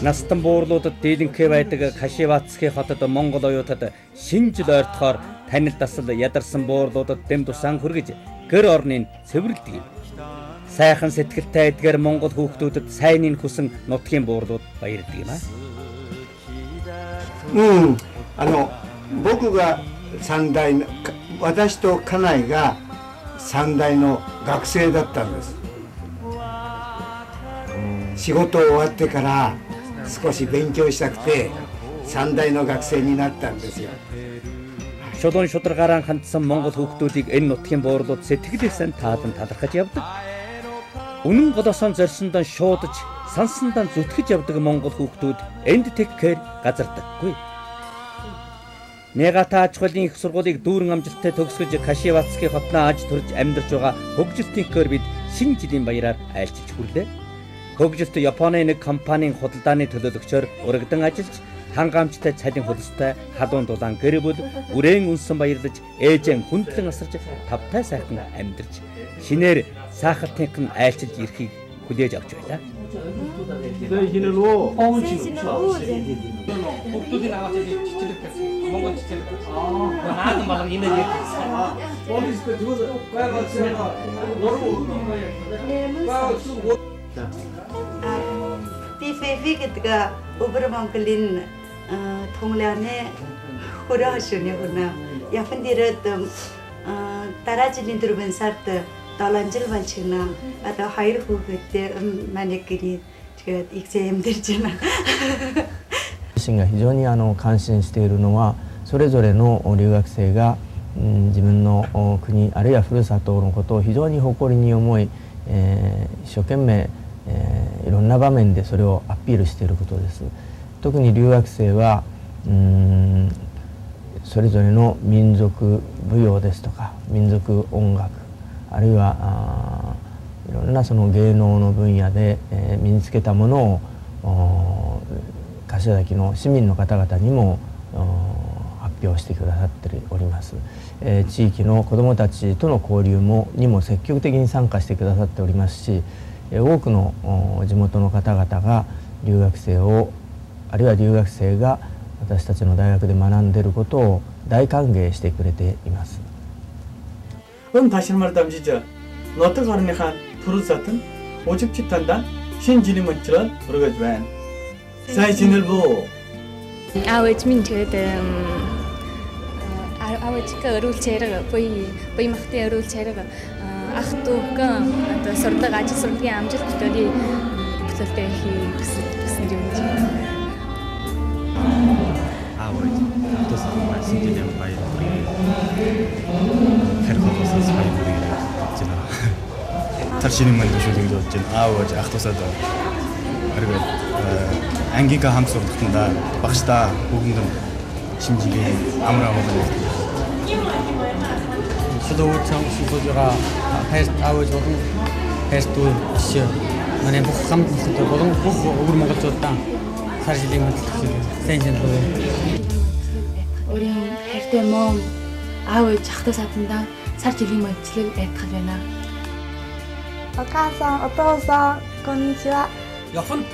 Настан буурлуудад дийлэнхээ байдаг Кашивацкийн хотод Монгол оюутад шинэ жил ойртохоор танил дасал ядарсан буурлуудад дэм тусаан хүргэж гэр орныг цэвэрлэдэг юм. Сайхан сэтгэлтэй эдгээр Монгол хүүхдүүдэд сайныг хүсэн нутгийн буурлууд баярдаг юм аа. 僕が三大の、私と家内が三大の学生だったんです。仕事終わってから少し勉強したくて三大の学生になったんですよ。Шулуун шударгаараа хандсан Монгол хүүхдүүдийг энэ нутгийн буурлууд сэтгэлээсээ таадан талархаж явдаг. Үнэн голосоон зорьсондоо шуудаж, сансандаа зүтгэж явдаг Монгол хүүхдүүд энд тэгхээр газардаггүй. Негата аж ахуйлын их сургуулийг дүүрэн амжилттай төгсгөж Кашивацкийн хотноо аж төрж амьдарч байгаа хөгжилтийнхөөр бид шинэ жилийн баяраар айлчилж хүрлээ. Хөгжилт Японы нэг компанийн худалдааны төлөөлөгчөөр урагдан ажиллаж хангаамжтай цалин хөлстэй халуун дулаан гэр бүл үрээн үнсэн баярлаж ээжэн хүндлэн асарч тавтай сайхан амьдарч шинээр сахалтынхан айлчилж ирэхийг хүлээж авч байлаа. TFF гэдэг Өвөр Монголын томлооны хөрөөшөний хүрнэ. Японд ирээд дараа жилийн 4 сард 7 жил болж байна. Одоо 2 хүүхэдтэй манай гэрээ тэгээд их амьдарч байна. 自身が非常に感心しているのはそれぞれの留学生が自分の国あるいはふるさとのことを非常に誇りに思い、一生懸命、いろんな場面でそれをアピールしていることです。特に留学生はそれぞれの民族舞踊ですとか民族音楽あるいはいろんなその芸能の分野で、身につけたものを柏崎の市民の方々にも発表してくださっております。地域の子どもたちとの交流にも積極的に参加してくださっておりますし、多くの地元の方々が留学生をあるいは留学生が私たちの大学で学んでいることを大歓迎してくれています。다시말 담지자 너트 가르니한 푸르사튼 오직짓한다 신진이 멋지런 우르가주안 사이진을보 아웨지 민트드 아웨지가 어룰체르가 보이 막대 어룰체르가 ахтуука одоо сурдаг ажил сургалтын амжилтуудыг бүтээлтэй хийх гэсэн юм чинь. 아버지 어떠세요? 말씀드리면 바이블이 хэрхолоос 바이블이 지나 таршины мань төшөөлөнд болж байна. 아버지 ахтусаад 그리고 ангийнхаа хамт сургалтанда багштай бүгд шинжилгээ амраа болгоно. 저도 참 소주가 패스트 아우 조금 패스트 시 만에 복감 또 보통 복 우리 먹을 줬다 사실이면 센전도 우리 할때 뭐 아우 작다 사든다 사실이 멋지게 애타잖아. 어카상 어떠서 건니치와 Японд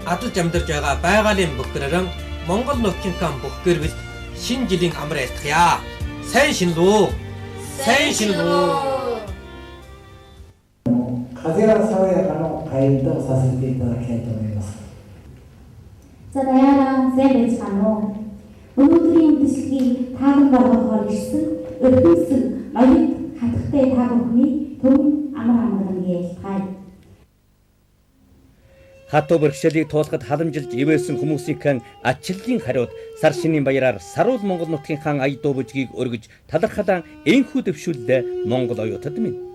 адаж амьдарч байгаа байгалийн бүгдрэрэн Монгол нутгийн кам бүгдэр бил шинэ жилийн амар айлтгая. Сайн шинэлөө. 風は爽やかの会とさせていただきたいと思います。 За даяараа сайн байцгаана уу. Өнөөдрийн бичлэгийг таадан болгохоор ирсэн өргөнсөг ноёд хатгатай та бүхний төв амар амгалангийн ялцгаая. Хатуу бэрхшээлийг туулахад халамжилж ивээсэн хүмүүсийн ачилгийн хариуд сар шинийн баяраар саруул Монгол нутгийн хаан ая дуу бүжгийг өргөж талархалаа энхүү дэвшүүллээ Монгол оюутад минь.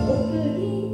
Бүгдийн